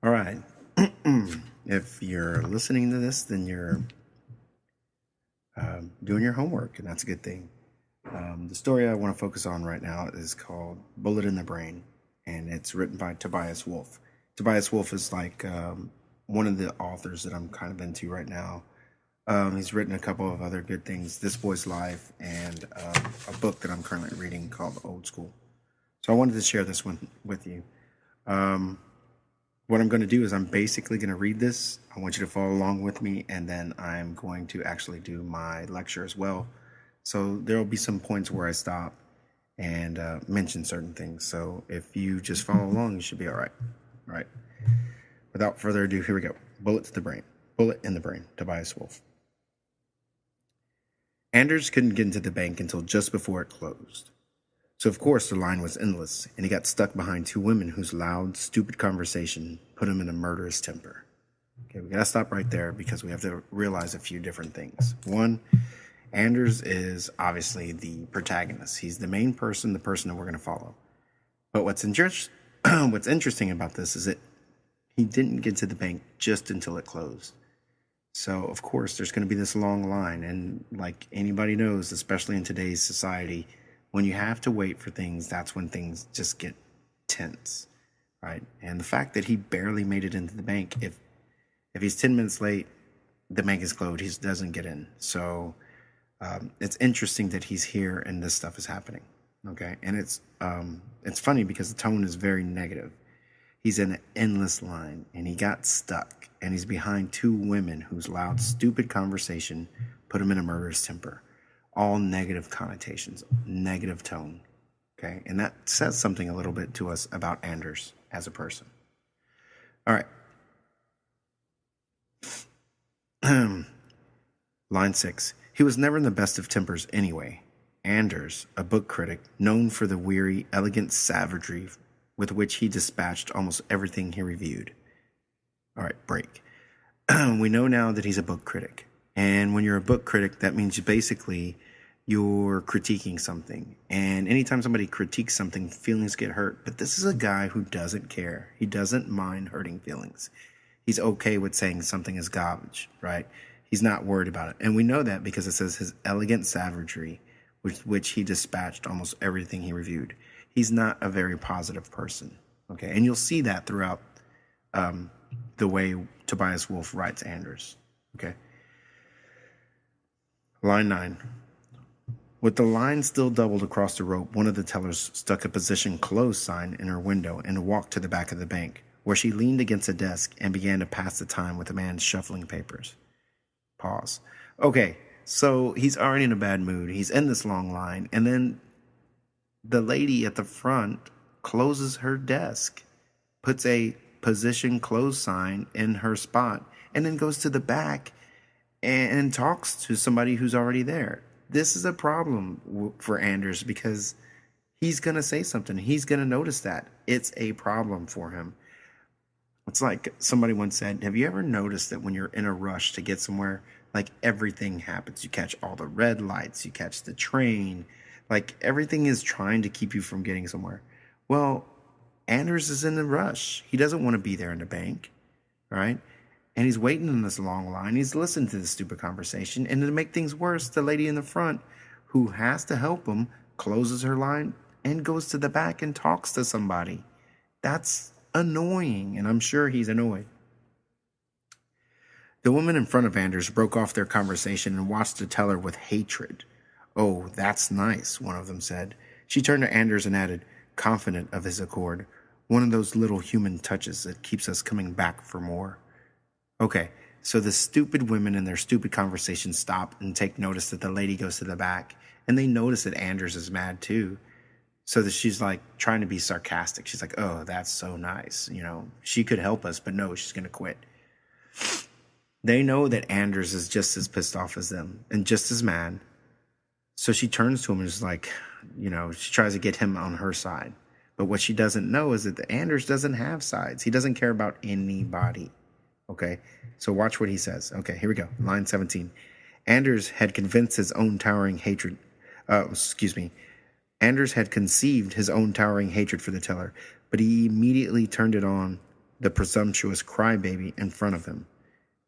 All right. If you're listening to this, then you're doing your homework, and that's a good thing. The story I want to focus on right now is called Bullet in the Brain, and it's written by Tobias Wolff. Tobias Wolff is like one of the authors that I'm kind of into right now. He's written a couple of other good things, This Boy's Life, and a book that I'm currently reading called Old School. So I wanted to share this one with you. What I'm going to do is I'm basically going to read this. I want you to follow along with me, and then I'm going to actually do my lecture as well. So there will be some points where I stop and mention certain things. So if you just follow along, you should be all right. All right. Without further ado, here we go. Bullet to the brain. Bullet in the Brain, Tobias Wolff. Anders couldn't get into the bank until just before it closed. So of course the line was endless, and he got stuck behind two women whose loud, stupid conversation put him in a murderous temper. Okay, we gotta stop right there because we have to realize a few different things. One, Anders is obviously the protagonist. He's the main person, the person that we're gonna follow. But what's interesting about this is that he didn't get to the bank just until it closed. So, of course, there's going to be this long line. And like anybody knows, especially in today's society, when you have to wait for things, that's when things just get tense, right? And the fact that he barely made it into the bank, if he's 10 minutes late, the bank is closed. He doesn't get in. So it's interesting that he's here and this stuff is happening, okay? And it's funny because the tone is very negative. He's in an endless line, and he got stuck, and he's behind two women whose loud, stupid conversation put him in a murderous temper. All negative connotations, negative tone, okay? And that says something a little bit to us about Anders as a person. All right. Line 6. He was never in the best of tempers anyway. Anders, a book critic, known for the weary, elegant savagery with which he dispatched almost everything he reviewed. All right, break. We know now that he's a book critic. And when you're a book critic, that means you're critiquing something. And anytime somebody critiques something, feelings get hurt. But this is a guy who doesn't care. He doesn't mind hurting feelings. He's okay with saying something is garbage, right? He's not worried about it. And we know that because it says his elegant savagery with which he dispatched almost everything he reviewed. He's not a very positive person, okay? And you'll see that throughout the way Tobias Wolff writes Anders, okay? Line 9. With the line still doubled across the rope, one of the tellers stuck a position closed sign in her window and walked to the back of the bank, where she leaned against a desk and began to pass the time with a man shuffling papers. Pause. Okay, so he's already in a bad mood. He's in this long line, and then the lady at the front closes her desk, puts a position closed sign in her spot, and then goes to the back and talks to somebody who's already there. This is a problem for Anders because he's going to say something. He's going to notice that. It's a problem for him. It's like somebody once said, have you ever noticed that when you're in a rush to get somewhere, like everything happens? You catch all the red lights, you catch the train, like everything is trying to keep you from getting somewhere. Well, Anders is in a rush. He doesn't want to be there in the bank, right? And he's waiting in this long line. He's listening to this stupid conversation. And to make things worse, the lady in the front who has to help him closes her line and goes to the back and talks to somebody. That's annoying, and I'm sure he's annoyed. The woman in front of Anders broke off their conversation and watched the teller with hatred. Oh, that's nice, one of them said. She turned to Anders and added, confident of his accord, one of those little human touches that keeps us coming back for more. Okay, so the stupid women in their stupid conversation stop and take notice that the lady goes to the back, and they notice that Anders is mad too. So that she's like trying to be sarcastic. She's like, oh, that's so nice. You know, she could help us, but no, she's going to quit. They know that Anders is just as pissed off as them and just as mad. So she turns to him and is like, you know, she tries to get him on her side. But what she doesn't know is that Anders doesn't have sides. He doesn't care about anybody. Okay, so watch what he says. Okay, here we go. Line 17. Anders had convinced his own towering hatred. Anders had conceived his own towering hatred for the teller, but he immediately turned it on the presumptuous crybaby in front of him.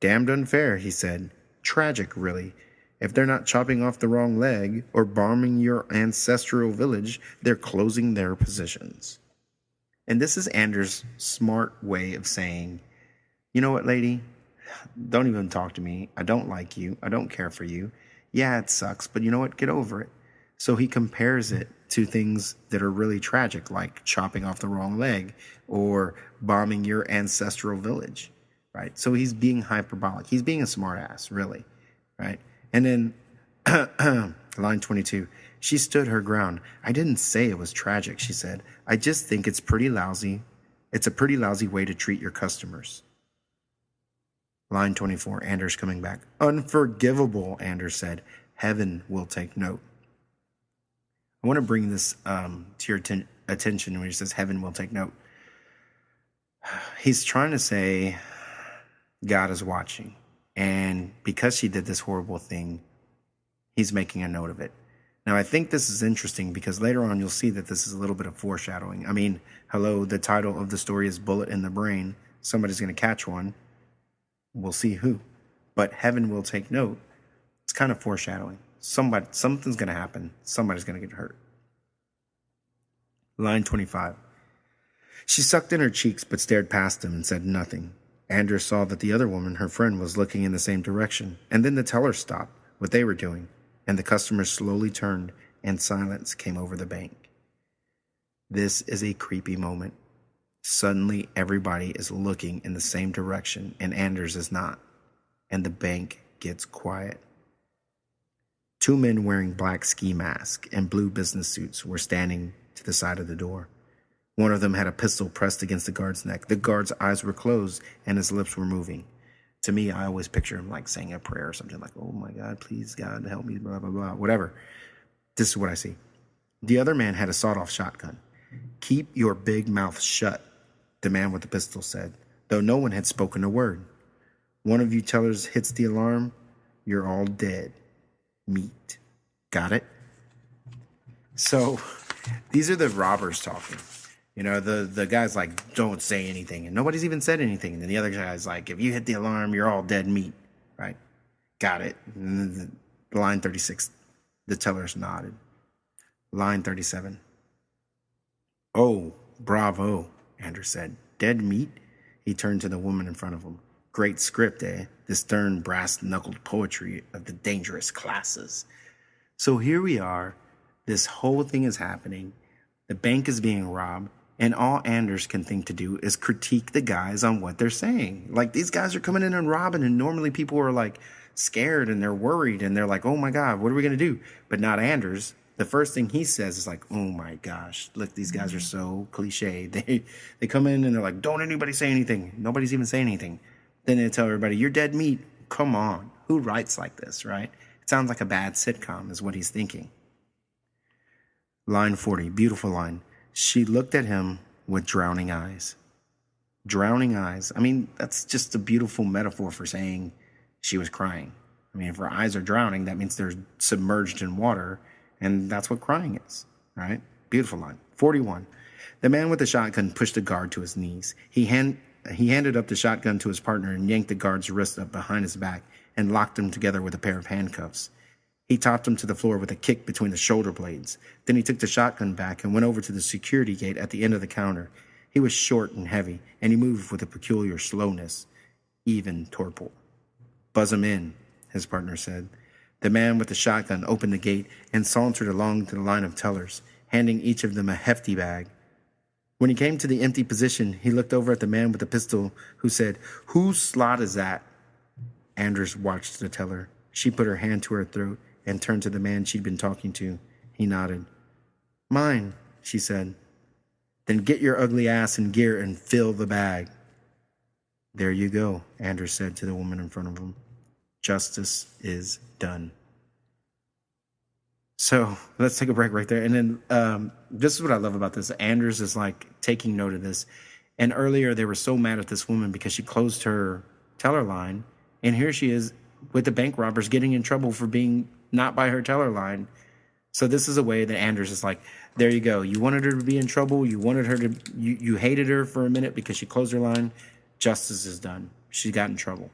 Damned unfair, he said. Tragic, really. If they're not chopping off the wrong leg or bombing your ancestral village, they're closing their positions. And this is Anders' smart way of saying, you know what, lady? Don't even talk to me. I don't like you. I don't care for you. Yeah, it sucks, but you know what? Get over it. So he compares it to things that are really tragic, like chopping off the wrong leg or bombing your ancestral village, right? So he's being hyperbolic. He's being a smartass, really, right? And then line 22, she stood her ground. I didn't say it was tragic, she said. I just think it's pretty lousy. It's a pretty lousy way to treat your customers. Line 24, Anders coming back. Unforgivable, Anders said. Heaven will take note. I want to bring this to your attention when he says heaven will take note. He's trying to say God is watching. And because she did this horrible thing, he's making a note of it. Now, I think this is interesting because later on you'll see that this is a little bit of foreshadowing. I mean, hello, the title of the story is Bullet in the Brain. Somebody's going to catch one. We'll see who. But heaven will take note. It's kind of foreshadowing. Something's going to happen. Somebody's going to get hurt. Line 25. She sucked in her cheeks but stared past him and said nothing. Anders saw that the other woman, her friend, was looking in the same direction. And then the teller stopped what they were doing, and the customers slowly turned, and silence came over the bank. This is a creepy moment. Suddenly, everybody is looking in the same direction, and Anders is not. And the bank gets quiet. Two men wearing black ski masks and blue business suits were standing to the side of the door. One of them had a pistol pressed against the guard's neck. The guard's eyes were closed, and his lips were moving. To me, I always picture him like saying a prayer or something like, oh my God, please God, help me, blah, blah, blah, whatever. This is what I see. The other man had a sawed-off shotgun. Keep your big mouth shut, the man with the pistol said, though no one had spoken a word. One of you tellers hits the alarm, you're all dead. Meat. Got it? So these are the robbers talking. You know, the guy's like, don't say anything. And nobody's even said anything. And then the other guy's like, if you hit the alarm, you're all dead meat. Right? Got it. And then line 36, the tellers nodded. Line 37. Oh, bravo, Anders said. Dead meat? He turned to the woman in front of him. Great script, eh? The stern, brass-knuckled poetry of the dangerous classes. So here we are. This whole thing is happening. The bank is being robbed. And all Anders can think to do is critique the guys on what they're saying. Like, these guys are coming in and robbing, and normally people are, like, scared, and they're worried, and they're like, oh, my God, what are we going to do? But not Anders. The first thing he says is like, oh, my gosh, look, these guys are so cliche. They come in, and they're like, don't anybody say anything. Nobody's even saying anything. Then they tell everybody, you're dead meat. Come on. Who writes like this, right? It sounds like a bad sitcom is what he's thinking. Line 40, beautiful line. She looked at him with drowning eyes. Drowning eyes. I mean, that's just a beautiful metaphor for saying she was crying. I mean, if her eyes are drowning, that means they're submerged in water, and that's what crying is, right? Beautiful line. 41. The man with the shotgun pushed the guard to his knees. He handed up the shotgun to his partner and yanked the guard's wrist up behind his back and locked them together with a pair of handcuffs. He topped him to the floor with a kick between the shoulder blades. Then he took the shotgun back and went over to the security gate at the end of the counter. He was short and heavy, and he moved with a peculiar slowness, even torpor. Buzz him in, his partner said. The man with the shotgun opened the gate and sauntered along to the line of tellers, handing each of them a hefty bag. When he came to the empty position, he looked over at the man with the pistol, who said, whose slot is that? Anders watched the teller. She put her hand to her throat and turned to the man she'd been talking to. He nodded. Mine, she said. Then get your ugly ass in gear and fill the bag. There you go, Anders said to the woman in front of him. Justice is done. So let's take a break right there. And then this is what I love about this. Anders is like taking note of this. And earlier they were so mad at this woman because she closed her teller line. And here she is with the bank robbers getting in trouble for being not by her teller line. So this is a way that Anders is like, there you go. You wanted her to be in trouble. You wanted her to, you hated her for a minute because she closed her line. Justice is done. She got in trouble.